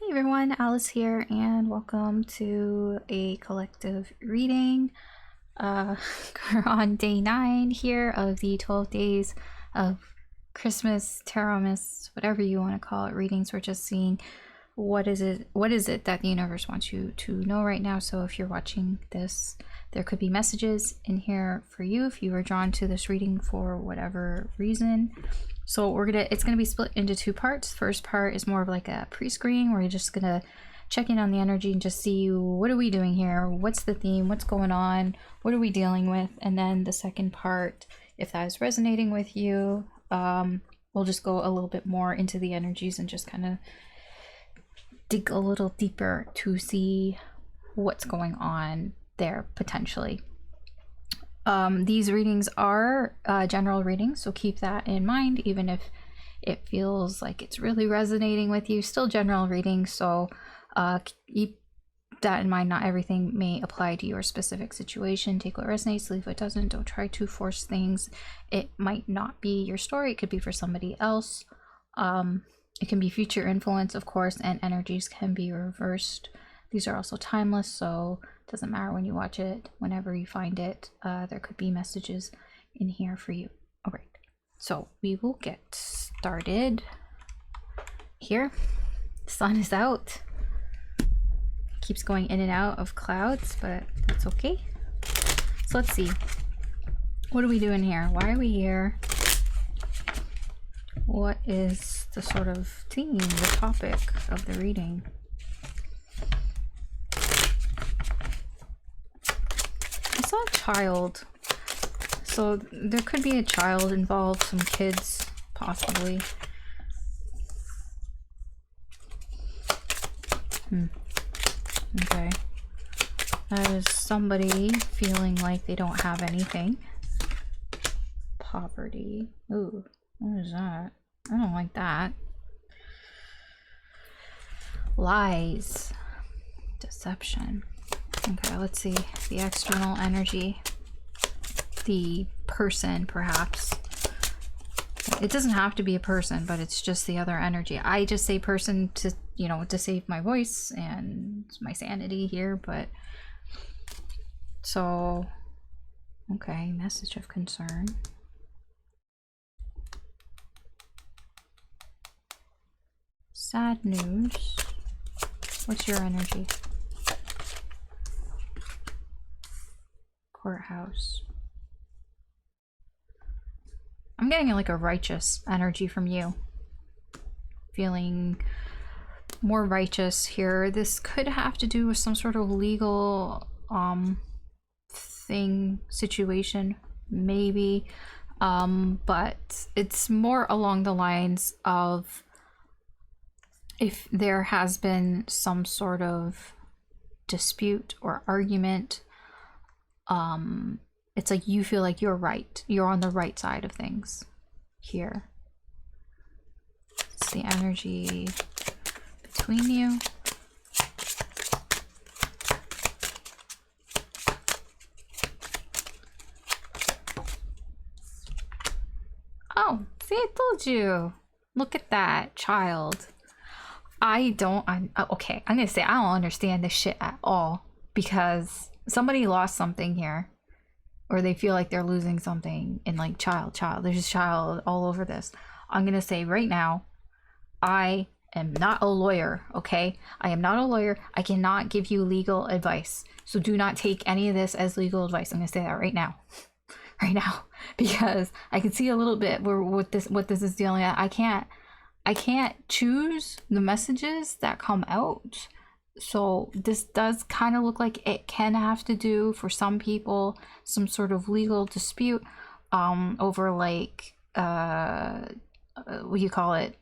Hey everyone, Alice here, and welcome to a collective reading. We're on day 9 here of the 12 days of Christmas, Tarotmas, whatever you want to call it, readings. We're just seeing what is it that the universe wants you to know right now. So if you're watching this, there could be messages in here for you if you were drawn to this reading for whatever reason. So it's gonna be split into 2 parts. First part is more of like a pre-screen where you're just gonna check in on the energy and just see what are we doing here, what's the theme, what's going on, what are we dealing with. And then the second part, if that is resonating with you, we'll just go a little bit more into the energies and just kind of dig a little deeper to see what's going on there potentially. These readings are general readings, so keep that in mind. Even if it feels like it's really resonating with you, still general readings, so keep that in mind. Not everything may apply to your specific situation. Take what resonates, leave what doesn't. Don't try to force things. It might not be your story, it could be for somebody else. It can be future influence, of course, and energies can be reversed. These are also timeless, so it doesn't matter when you watch it, whenever you find it, there could be messages in here for you. All right, so we will get started here. The sun is out. Keeps going in and out of clouds, but that's okay. So let's see. What are we doing here? Why are we here? What is the sort of theme, the topic of the reading? I saw a child, so there could be a child involved, some kids, possibly. Okay. That is somebody feeling like they don't have anything. Poverty. Ooh, what is that? I don't like that. Lies. Deception. Okay, let's see. The external energy. The person, perhaps. It doesn't have to be a person, but it's just the other energy. I just say person to, you know, to save my voice and my sanity here, but... So... Okay, message of concern. Sad news. What's your energy? Courthouse. I'm getting like a righteous energy from you. Feeling more righteous here. This could have to do with some sort of legal situation, maybe. But it's more along the lines of if there has been some sort of dispute or argument, it's like you feel like you're right. You're on the right side of things here. It's the energy between you. Oh, see, I told you. Look at that, child. Okay, I'm gonna say I don't understand this shit at all, because somebody lost something here, or they feel like they're losing something, and like child, there's a child all over this. I'm gonna say right now, I am not a lawyer, okay? I am not a lawyer. I cannot give you legal advice, so do not take any of this as legal advice. I'm gonna say that right now. Right now, because I can see a little bit where what this is dealing at. I can't choose the messages that come out. So this does kind of look like it can have to do, for some people, some sort of legal dispute over like what do you call it,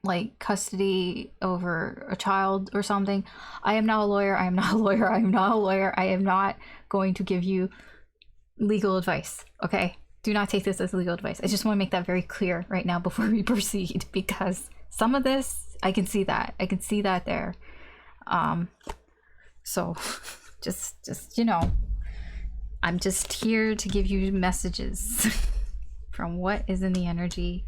like custody over a child or something. I am not a lawyer. I am not a lawyer. I am not a lawyer. I am not going to give you legal advice, okay? Do not take this as legal advice. I just want to make that very clear right now before we proceed, because some of this, I can see that. I can see that there. So just you know, I'm just here to give you messages from what is in the energy.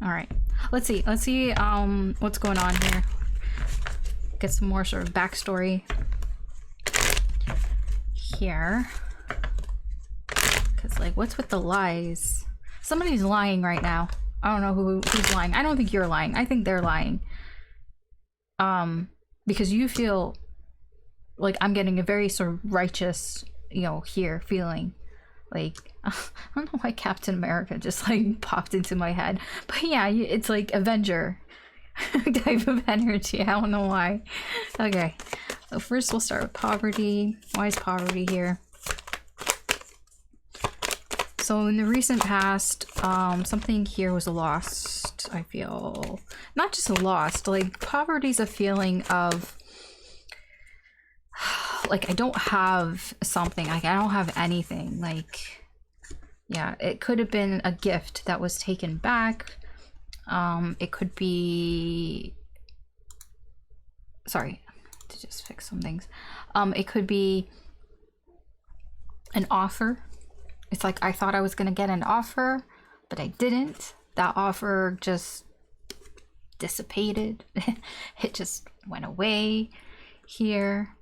All right, let's see what's going on here. Get some more sort of backstory here, because like, what's with the lies? Somebody's lying right now. I don't know who's lying. I don't think you're lying. I think they're lying. Because you feel like, I'm getting a very sort of righteous, you know, here feeling. Like, I don't know why Captain America just like popped into my head, but yeah, it's like Avenger type of energy. I don't know why. Okay, so first we'll start with poverty. Why is poverty here? So in the recent past, something here was lost. I feel not just lost, like poverty's a feeling of like, I don't have something, like I don't have anything. Like, yeah, it could have been a gift that was taken back. It could be, sorry, to just fix some things. It could be an offer. It's like, I thought I was gonna get an offer, but I didn't. That offer just dissipated. It just went away here.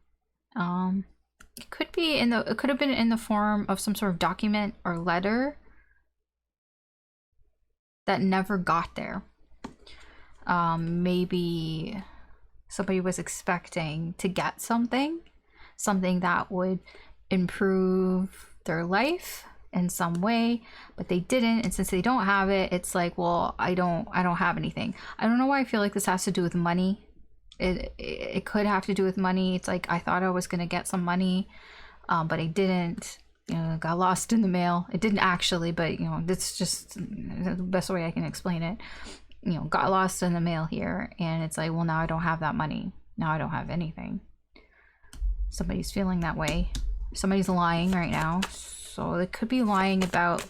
It could be it could have been in the form of some sort of document or letter that never got there. Maybe somebody was expecting to get something that would improve their life in some way, but they didn't, and since they don't have it, it's like, well, I don't have anything. I don't know why I feel like this has to do with money. It could have to do with money. It's like, I thought I was gonna get some money, but I didn't. You know, it got lost in the mail. It didn't actually, but you know, that's just the best way I can explain it. You know, got lost in the mail here, and it's like, well, now I don't have that money. Now I don't have anything. Somebody's feeling that way. Somebody's lying right now. So it could be lying about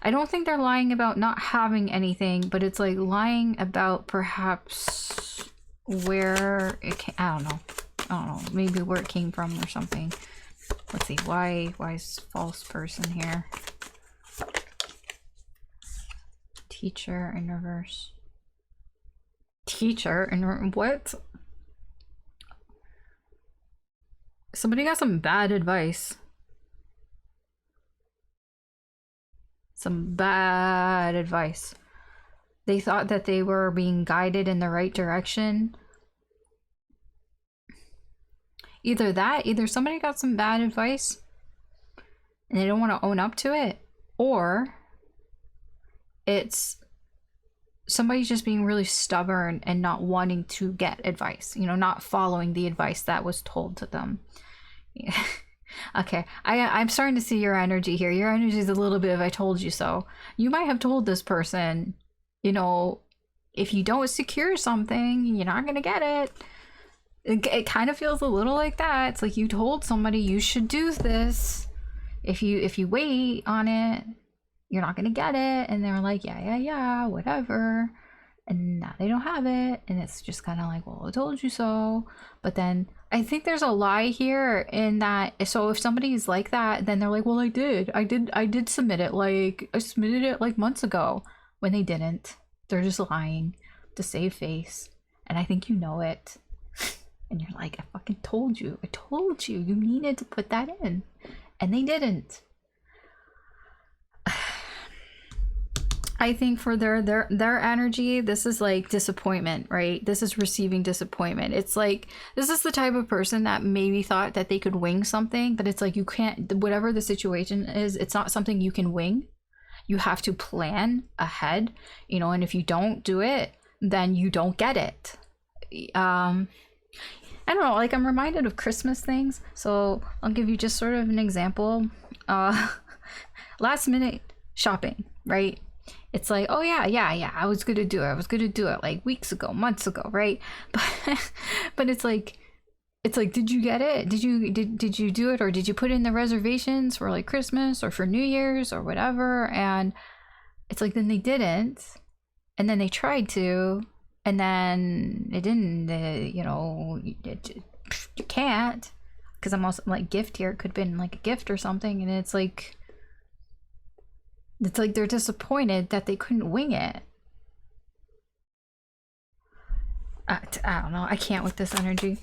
I don't think they're lying about not having anything, but it's like lying about perhaps where it came. I don't know, maybe where it came from or something. Let's see, why is false person here? Teacher in reverse. Teacher in what? Somebody got some bad advice. Some bad advice. They thought that they were being guided in the right direction. Either that, either somebody got some bad advice and they don't want to own up to it, or it's somebody's just being really stubborn and not wanting to get advice, you know, not following the advice that was told to them. Yeah. Okay, I'm starting to see your energy here. Your energy is a little bit of I told you so. You might have told this person, you know, if you don't secure something, you're not gonna get it. It kind of feels a little like that. It's like you told somebody you should do this. If you wait on it, you're not gonna get it. And they're like, yeah, whatever. And now they don't have it, and it's just kind of like, well, I told you so. But then I think there's a lie here in that, so if somebody's like that, then they're like, well, I did submit it, like I submitted it like months ago, when they didn't. They're just lying to save face, and I think you know it. And you're like, I fucking told you, you needed to put that in, and they didn't. I think for their energy, this is like disappointment, right? This is receiving disappointment. It's like, this is the type of person that maybe thought that they could wing something, but it's like, you can't, whatever the situation is, it's not something you can wing. You have to plan ahead, you know, and if you don't do it, then you don't get it. I don't know, like, I'm reminded of Christmas things, so I'll give you just sort of an example. Last minute shopping, right? It's like, oh yeah, I was gonna do it like weeks ago, months ago, right? But it's like, did you get it? Did you do it, or did you put in the reservations for like Christmas or for New Year's or whatever? And it's like, then they didn't, and then they tried to, and then it didn't. You know, you can't, because I'm also like, gift here, it could have been like a gift or something, and it's like, It's like they're disappointed that they couldn't wing it. I don't know. I can't with this energy.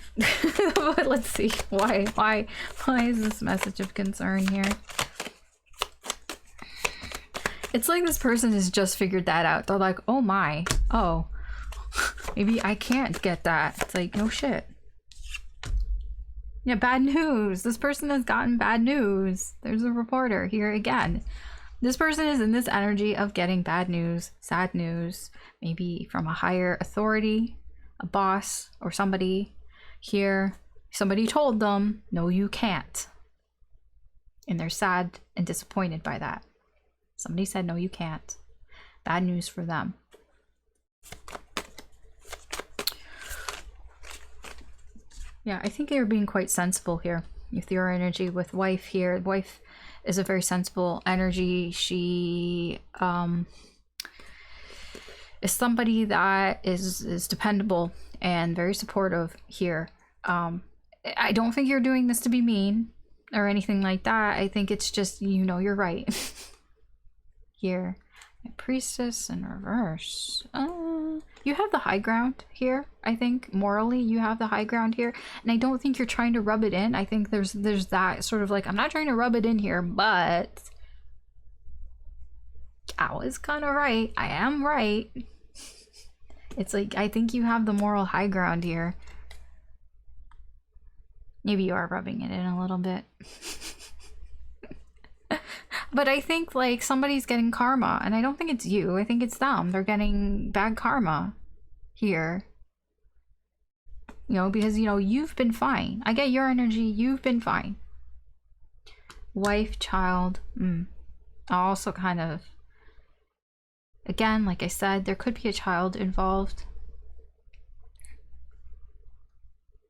But let's see. Why is this message of concern here? It's like this person has just figured that out. They're like, oh my, oh, maybe I can't get that. It's like, no shit. Yeah, bad news. This person has gotten bad news. There's a reporter here again. This person is in this energy of getting bad news, sad news, maybe from a higher authority, a boss or somebody here. Somebody told them, no, you can't. And they're sad and disappointed by that. Somebody said, no, you can't. Bad news for them. Yeah, I think you're being quite sensible here with your energy with wife here. Wife is a very sensible energy. She is somebody that is dependable and very supportive here. I don't think you're doing this to be mean or anything like that. I think it's just, you know, you're right. Here, priestess in reverse. You have the high ground here. I think morally you have the high ground here, and I don't think you're trying to rub it in. I think there's that sort of like, I'm not trying to rub it in here, but I was kind of right. I am right. It's like, I think you have the moral high ground here. Maybe you are rubbing it in a little bit. But I think like somebody's getting karma, and I don't think it's you. I think it's them. They're getting bad karma here. You know, because, you know, you've been fine. I get your energy. You've been fine. Wife, child. Also kind of, again, like I said, there could be a child involved.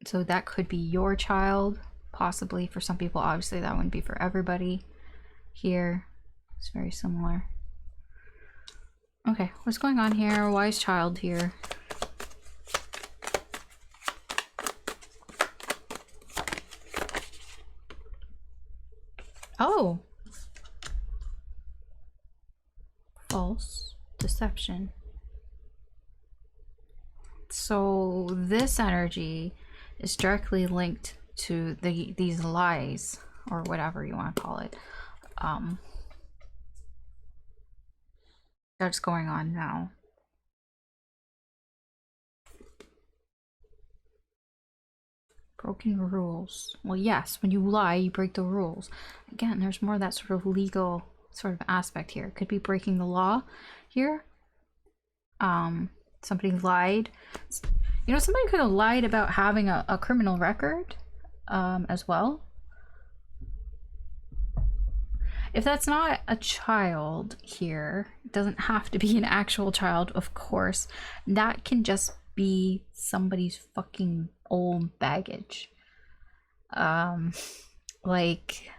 So that could be your child, possibly. For some people, obviously that wouldn't be for everybody. Here, it's very similar. Okay, what's going on here? Wise child here. Oh! False deception. So this energy is directly linked to these lies, or whatever you want to call it. That's going on now. Broken rules. Well, yes, when you lie, you break the rules. Again, there's more of that sort of legal sort of aspect here. It could be breaking the law here. Somebody lied. You know, somebody could have lied about having a criminal record as well. If that's not a child here, it doesn't have to be an actual child, of course. That can just be somebody's fucking old baggage. Like,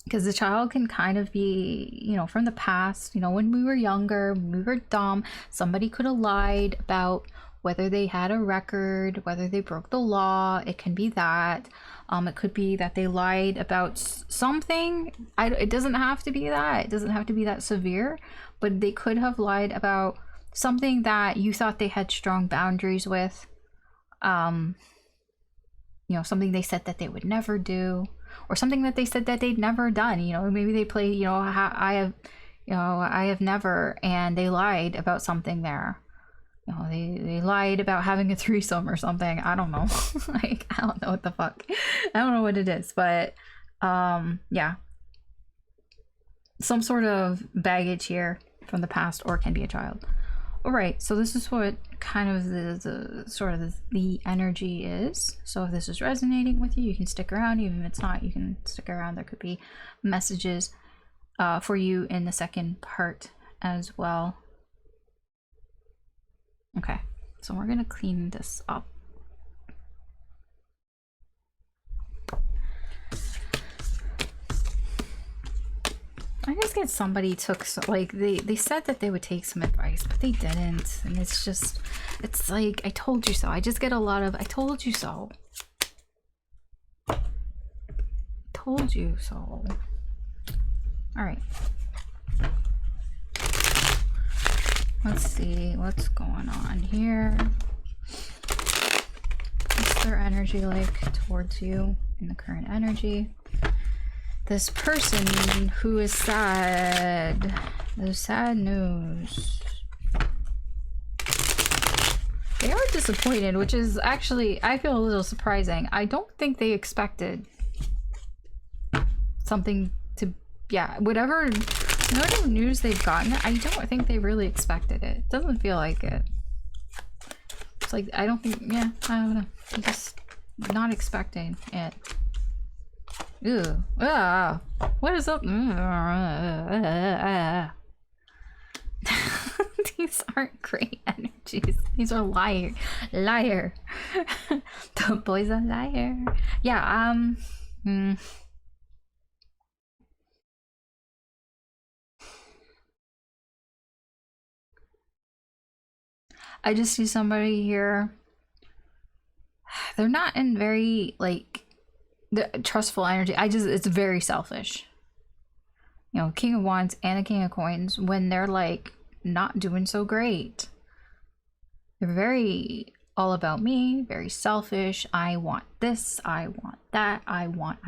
because the child can kind of be, you know, from the past, you know, when we were younger, when we were dumb, somebody could have lied about whether they had a record, whether they broke the law. It can be that. It could be that they lied about something. It doesn't have to be that. It doesn't have to be that severe, but they could have lied about something that you thought they had strong boundaries with. You know, something they said that they would never do, or something that they said that they'd never done. You know, maybe they play, you know, I have never, and they lied about something there. You know, they lied about having a threesome or something. I don't know. Like, I don't know what the fuck. I don't know what it is, but yeah. Some sort of baggage here from the past, or it can be a child. All right, so this is what kind of the sort of the energy is. So if this is resonating with you, you can stick around. Even if it's not, you can stick around. There could be messages for you in the second part as well. Okay, so we're gonna clean this up. I just get somebody took, like, they said that they would take some advice, but they didn't, and it's just, it's like, I told you so. I just get a lot of, I told you so. Told you so. All right. Let's see what's going on here. What's their energy like towards you in the current energy? This person who is sad. The sad news. They are disappointed, which is actually, I feel a little surprising. I don't think they expected something to, yeah, whatever news they've gotten, I don't think they really expected it. It doesn't feel like it. It's like, I don't think, yeah, I don't know. I'm just not expecting it. Ew. Ah, what is up? These aren't great energies. These are liar. The boy's a liar. Yeah, I just see somebody here. They're not in very, like, the trustful energy. It's very selfish. You know, King of Wands and a King of Coins, when they're, like, not doing so great. They're very all about me, very selfish. I want this, I want that, I want.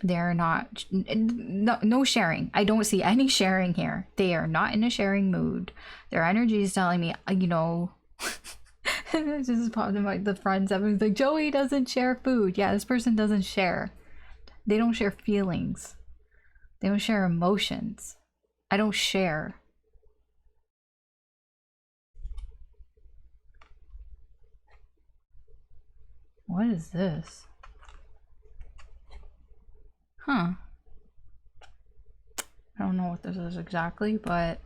They're not, no sharing. I don't see any sharing here. They are not in a sharing mood. Their energy is telling me, you know, this just popped in the friends. Everyone's like, Joey doesn't share food. Yeah, this person doesn't share. They don't share feelings. They don't share emotions. I don't share. What is this? Huh. I don't know what this is exactly, but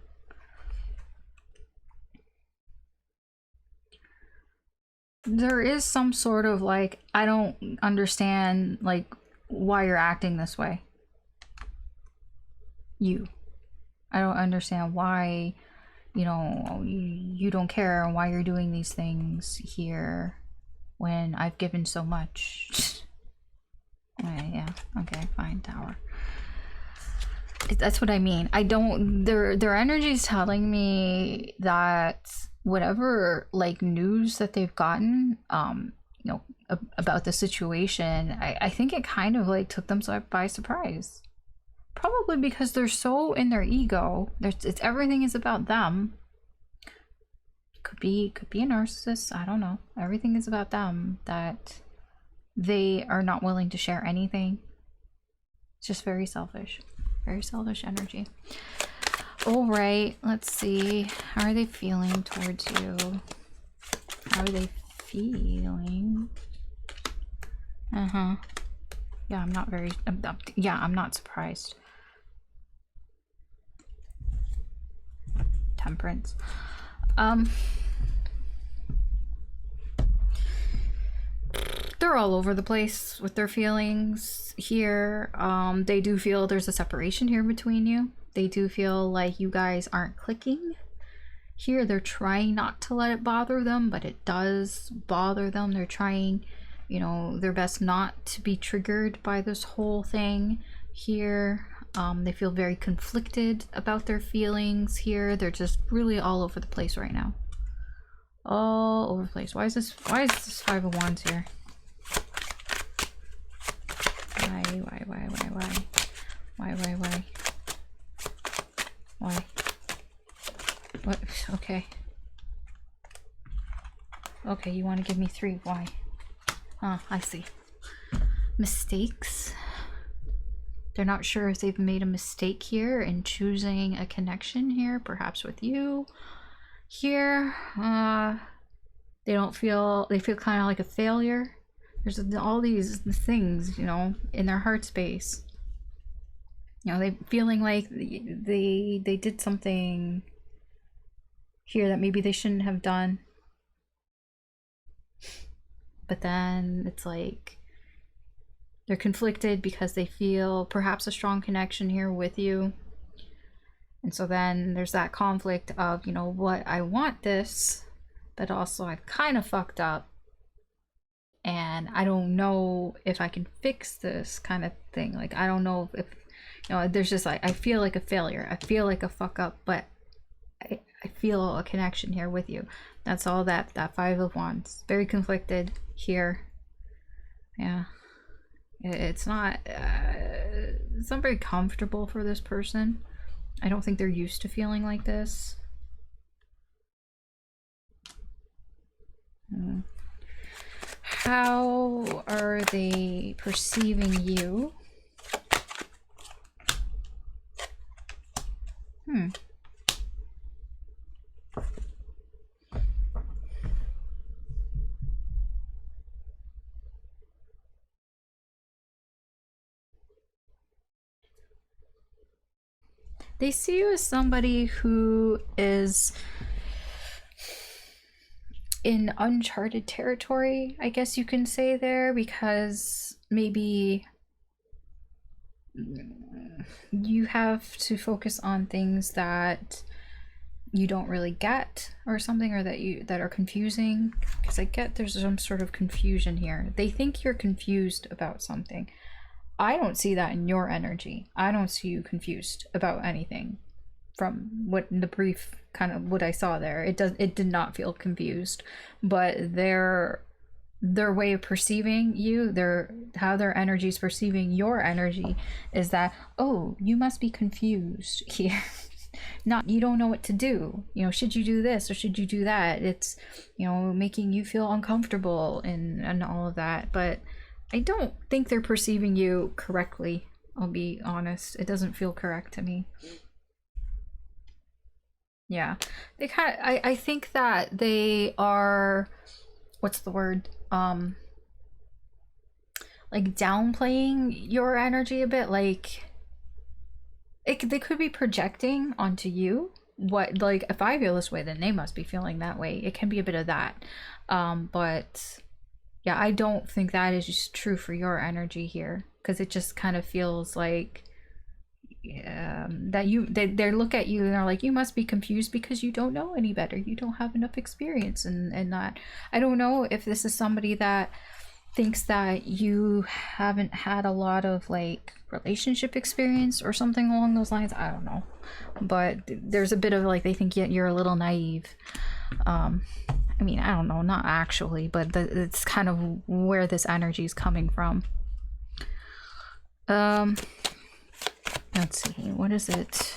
there is some sort of, like, I don't understand, like, why you're acting this way. I don't understand why, you know, you don't care and why you're doing these things here when I've given so much. Yeah, okay, fine, Tower. That's what I mean. I don't, their energy is telling me that whatever, like, news that they've gotten, you know, about the situation, I think it kind of, like, took them by surprise. Probably because they're so in their ego. Everything is about them. Could be a narcissist. I don't know. Everything is about them, that they are not willing to share anything. It's just very selfish. Very selfish energy. All right, let's see. How are they feeling towards you? How are they feeling? Yeah, I'm not very, yeah, I'm not surprised. Temperance. They're all over the place with their feelings here. They do feel there's a separation here between you. They do feel like you guys aren't clicking. Here, they're trying not to let it bother them, but it does bother them. They're trying, you know, their best not to be triggered by this whole thing here. They feel very conflicted about their feelings here. They're just really all over the place right now. All over the place. Why is this Five of Wands here? Why? What? Okay. Okay, you want to give me 3. Why? I see. Mistakes. They're not sure if they've made a mistake here in choosing a connection here, perhaps with you. Here, they feel kind of like a failure. There's all these things, you know, in their heart space. You know, they feeling like they did something here that maybe they shouldn't have done. But then it's like they're conflicted because they feel perhaps a strong connection here with you. And so then there's that conflict of, you know what, I want this, but also I've kind of fucked up. And I don't know if I can fix this kind of thing. Like, I don't know if You know, there's just like, I feel like a failure. I feel like a fuck up, but I feel a connection here with you. That's all that Five of Wands. Very conflicted here. Yeah. It's not very comfortable for this person. I don't think they're used to feeling like this. How are they perceiving you? They see you as somebody who is in uncharted territory, I guess you can say there, because maybe you have to focus on things that you don't really get or something, or that are confusing, because I get there's some sort of confusion here. They think you're confused about something. I don't see that in your energy. I don't see you confused about anything from what the brief kind of what I saw there. It did not feel confused, but their way of perceiving you, how their energy is perceiving your energy is that, oh, you must be confused here. Not, you don't know what to do. You know, should you do this or should you do that? It's, you know, making you feel uncomfortable and all of that. But I don't think they're perceiving you correctly. I'll be honest. It doesn't feel correct to me. Yeah. They kind of, I think that they are, what's the word? Like downplaying your energy a bit. Like, they could be projecting onto you what, like, if I feel this way, then they must be feeling that way. It can be a bit of that. But yeah, I don't think that is just true for your energy here, because it just kind of feels like that they look at you and they're like, you must be confused because you don't know any better. You don't have enough experience and that. I don't know if this is somebody that thinks that you haven't had a lot of like relationship experience or something along those lines. I don't know, but there's a bit of like, they think you're a little naive. I mean, I don't know, not actually, but it's kind of where this energy is coming from. Let's see, what is it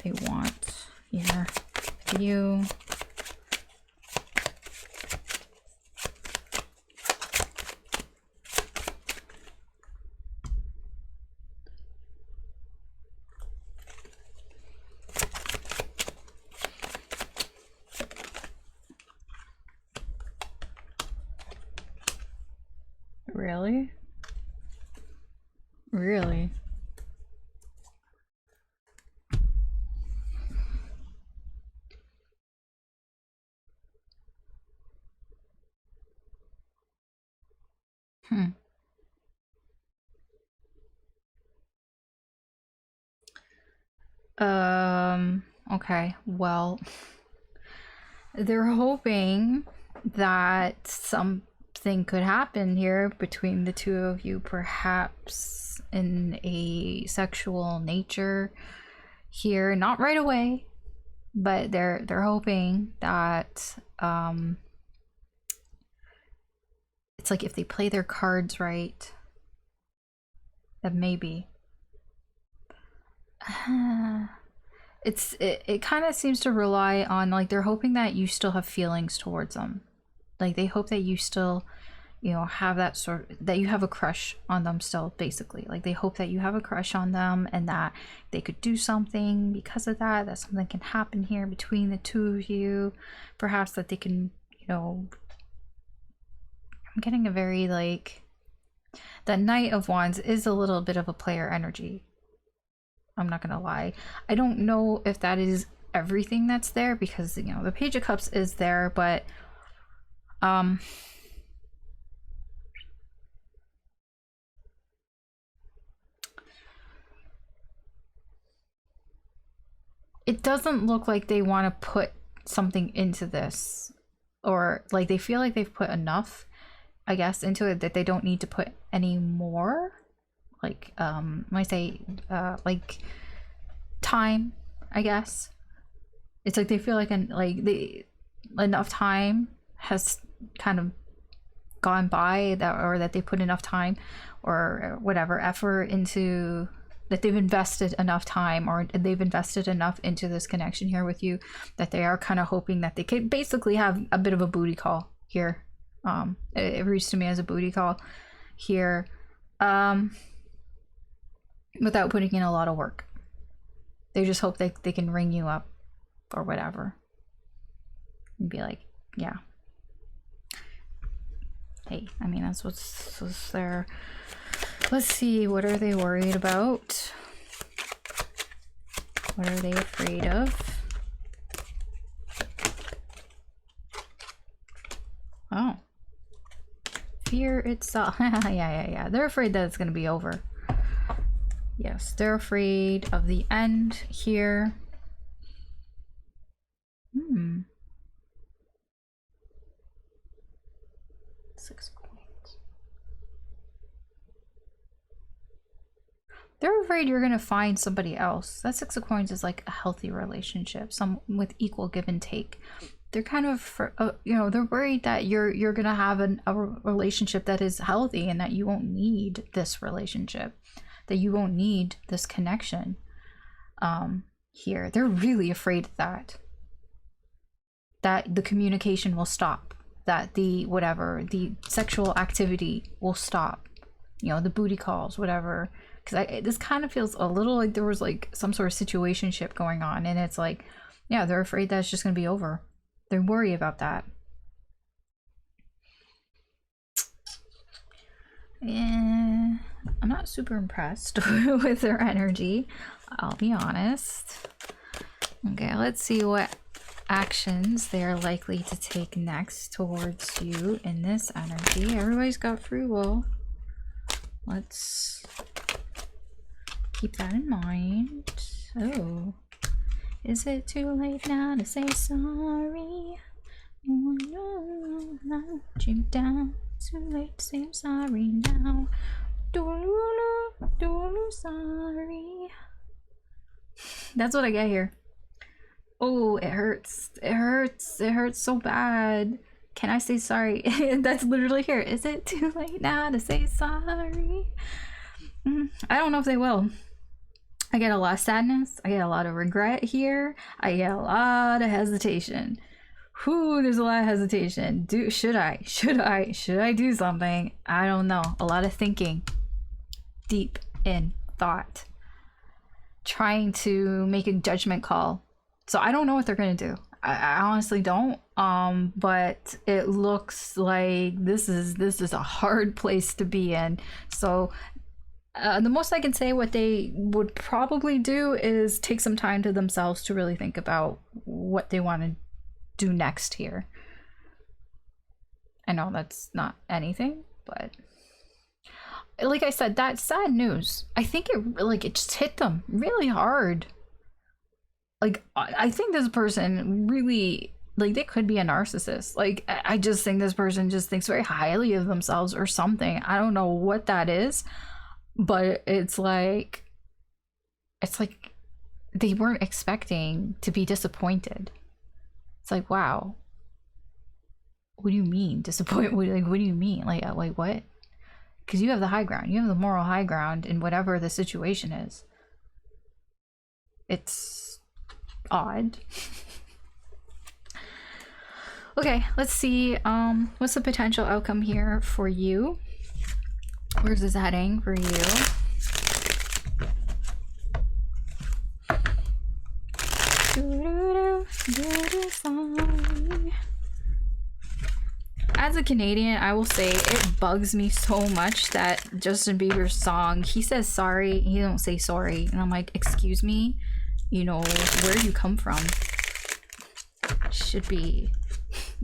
they want here? You. Really? Really? Okay, well, they're hoping that something could happen here between the two of you, perhaps in a sexual nature here, not right away, but they're hoping that it's like if they play their cards right, then maybe it kind of seems to rely on, like, they're hoping that you still have feelings towards them. Like, they hope that you still, you know, have that sort of, that you have a crush on them still, basically. Like, they hope that you have a crush on them and that they could do something because of that, that something can happen here between the two of you. Perhaps that they can, you know, I'm getting a very, like, that Knight of Wands is a little bit of a player energy. I'm not gonna lie. I don't know if that is everything that's there, because, you know, the Page of Cups is there, but it doesn't look like they want to put something into this, or like they feel like they've put enough, I guess, into it, that they don't need to put any more. like when I say like time, I guess it's like they feel like enough time has kind of gone by, that, or that they put enough time or whatever effort into, that they've invested enough time, or they've invested enough into this connection here with you, that they are kind of hoping that they could basically have a bit of a booty call here. It reads to me as a booty call here, without putting in a lot of work. They just hope they can ring you up or whatever and be like, yeah, hey, I mean, that's what's there. Let's see, what are they worried about? What are they afraid of? Oh, fear itself. Yeah. They're afraid that it's going to be over. Yes, they're afraid of the end here. Six of Coins. They're afraid you're going to find somebody else. That Six of Coins is like a healthy relationship, some with equal give and take. They're kind of, they're worried that you're going to have a relationship that is healthy, and that you won't need this relationship, that you won't need this connection here. They're really afraid that the communication will stop, that the sexual activity will stop, the booty calls, whatever. Because this kind of feels a little like there was like some sort of situationship going on, and it's like, yeah, they're afraid that it's just going to be over. They worry about that. And I'm not super impressed with their energy, I'll be honest. Okay, let's see what actions they're likely to take next towards you in this energy. Everybody's got free will. Let's keep that in mind. Oh, is it too late now to say sorry? Oh, no, I let you down. Too late to say I'm sorry now. Sorry. That's what I get here. Oh, it hurts. It hurts. It hurts so bad. Can I say sorry? That's literally here. Is it too late now to say sorry? I don't know if they will. I get a lot of sadness. I get a lot of regret here. I get a lot of hesitation. There's a lot of hesitation. Should I do something? I don't know. A lot of thinking. Deep in thought. Trying to make a judgment call. So I don't know what they're gonna do. I honestly don't. But it looks like this is a hard place to be in. So the most I can say, what they would probably do is take some time to themselves to really think about what they want to do next here. I know that's not anything, but like I said, that sad news, I think it just hit them really hard. Like, I think this person really, like, they could be a narcissist. Like, I just think this person just thinks very highly of themselves or something. I don't know what that is, but it's like they weren't expecting to be disappointed. It's like, wow, what do you mean disappointed? What do you mean? Like what? Because you have the high ground. You have the moral high ground in whatever the situation is. It's odd. Okay, let's see. What's the potential outcome here for you? Where's this heading for you? As a Canadian, I will say it bugs me so much that Justin Bieber's song, he says sorry, he don't say sorry. And I'm like, excuse me, where you come from? Should be,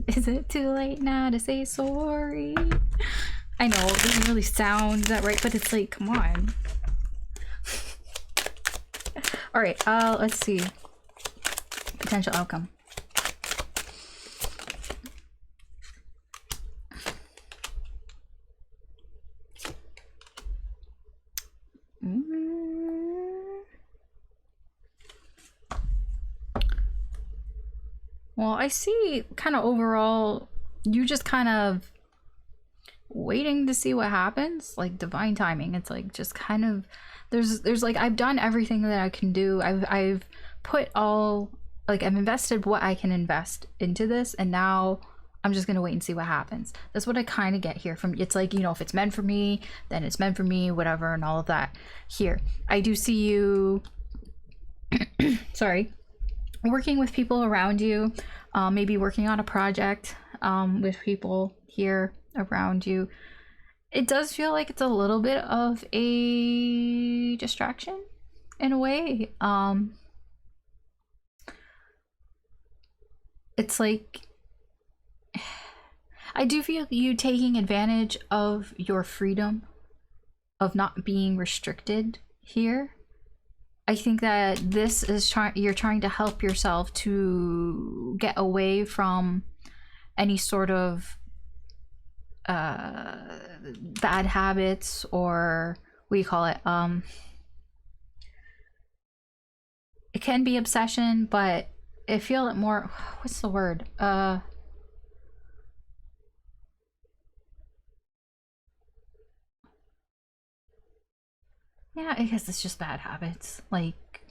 is it too late now to say sorry? I know, it doesn't really sound that right, but it's like, come on. Alright, let's see. Potential outcome. Well, I see kind of overall you just kind of waiting to see what happens, like divine timing. It's like just kind of there's like I've done everything that I can do. I've put all, like, I've invested what I can invest into this, and now I'm just gonna wait and see what happens. That's what I kind of get here from. It's like, you know, if it's meant for me, then it's meant for me, whatever, and all of that. Here I do see you sorry, working with people around you, maybe working on a project with people here around you. It does feel like it's a little bit of a distraction in a way. It's like I do feel you taking advantage of your freedom of not being restricted here. I think that this is you're trying to help yourself to get away from any sort of bad habits, or what do you call it? It can be obsession, but I feel it more. What's the word? Yeah, I guess it's just bad habits. Like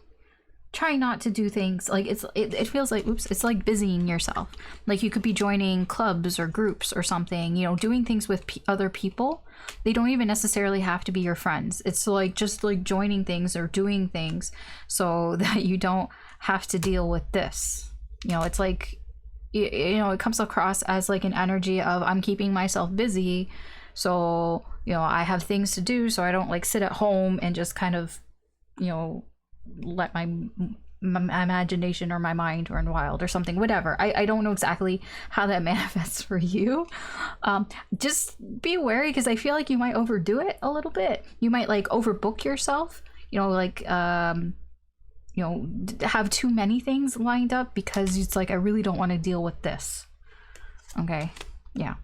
trying not to do things like it feels like, oops, it's like busying yourself. Like you could be joining clubs or groups or something, you know, doing things with other people. They don't even necessarily have to be your friends. It's like just like joining things or doing things so that you don't have to deal with this. You know, it's like, you know, it comes across as like an energy of I'm keeping myself busy, so, you know, I have things to do, so I don't like sit at home and just kind of, you know, let my imagination or my mind run wild or something, whatever. I don't know exactly how that manifests for you. Just be wary, because I feel like you might overdo it a little bit. You might like overbook yourself, you know, like you know, have too many things lined up because it's like I really don't want to deal with this. Okay, yeah.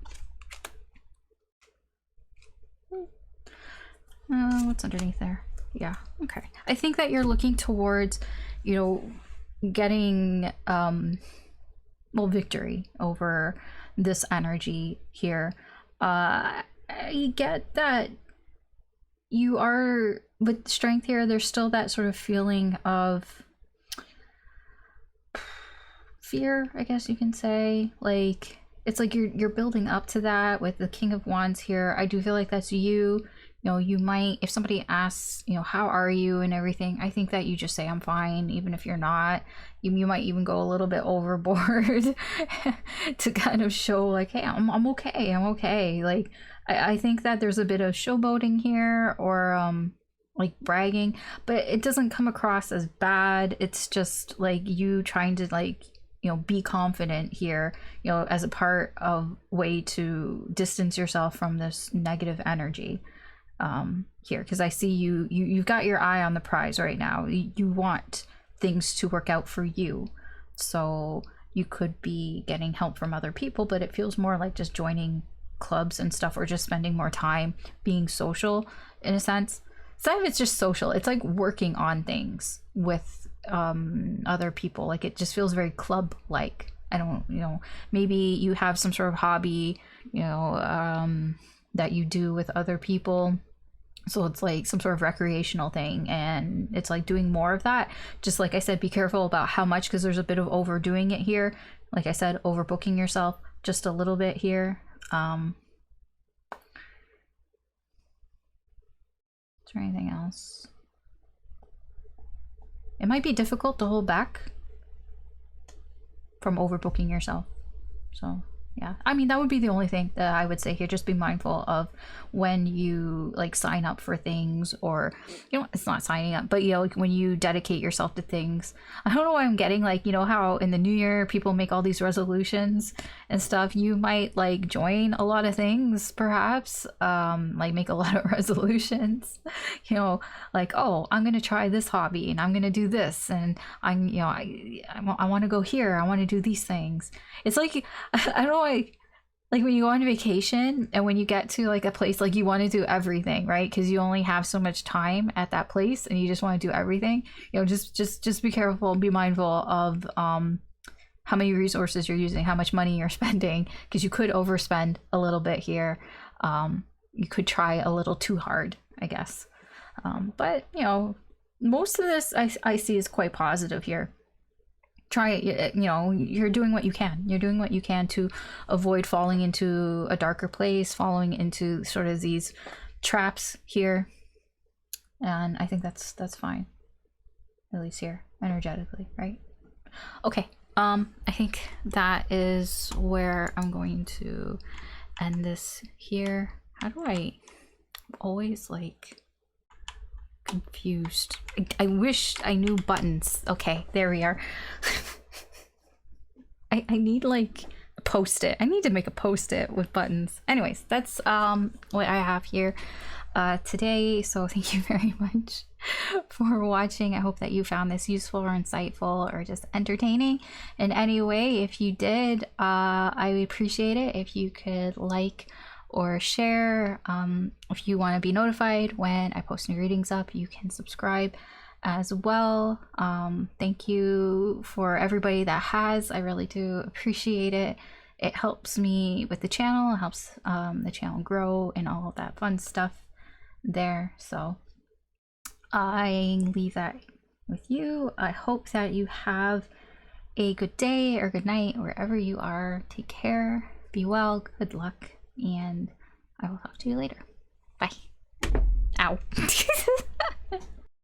What's underneath there? Yeah, okay. I think that you're looking towards, you know, getting well, victory over this energy here. I get that you are, with strength here, there's still that sort of feeling of fear, I guess you can say. Like it's like you're building up to that with the King of Wands here. I do feel like that's you. You know, you might, if somebody asks, you know, how are you and everything, I think that you just say I'm fine, even if you're not. You might even go a little bit overboard to kind of show like, hey, I'm okay, I'm okay. Like I think that there's a bit of showboating here, or like bragging, but it doesn't come across as bad. It's just like you trying to, like, you know, be confident here, you know, as a part of way to distance yourself from this negative energy here, because I see you've got your eye on the prize right now. You want things to work out for you, so you could be getting help from other people, but it feels more like just joining clubs and stuff, or just spending more time being social in a sense. Some of it's just social, it's like working on things with other people. Like it just feels very club like. I don't, you know, maybe you have some sort of hobby, you know, that you do with other people, so it's like some sort of recreational thing, and it's like doing more of that. Just like I said, be careful about how much, because there's a bit of overdoing it here. Like I said, overbooking yourself just a little bit here. Is there anything else? It might be difficult to hold back from overbooking yourself, so yeah, I mean, that would be the only thing that I would say here. Just be mindful of when you like sign up for things, or, you know, it's not signing up, but, you know, like when you dedicate yourself to things. I don't know why I'm getting like, you know, how in the new year people make all these resolutions and stuff. You might like join a lot of things, perhaps, like make a lot of resolutions, you know, like, oh, I'm gonna try this hobby, and I'm gonna do this, and I'm, you know, I want to go here, I want to do these things. It's like, I don't know, like when you go on vacation and when you get to like a place, like you want to do everything, right? Because you only have so much time at that place and you just want to do everything. You know, just be careful and be mindful of how many resources you're using, how much money you're spending, because you could overspend a little bit here. You could try a little too hard, I guess. But, you know, most of this I see is quite positive here. Try it, you know, you're doing what you can. You're doing what you can to avoid falling into a darker place, falling into sort of these traps here. And I think that's fine. At least here, energetically, right? Okay. I think that is where I'm going to end this here. How do I always like confused? I wish I knew buttons. Okay, there we are. I need like a post-it. I need to make a post-it with buttons. Anyways, that's what I have here today. So thank you very much for watching. I hope that you found this useful or insightful or just entertaining in any way. If you did, I would appreciate it if you could like or share. If you want to be notified when I post new readings up, you can subscribe as well. Thank you for everybody that has. I really do appreciate it. It helps me with the channel, it helps the channel grow and all of that fun stuff there. So I leave that with you. I hope that you have a good day or good night wherever you are. Take care, be well, good luck, and I will talk to you later. Bye. Ow.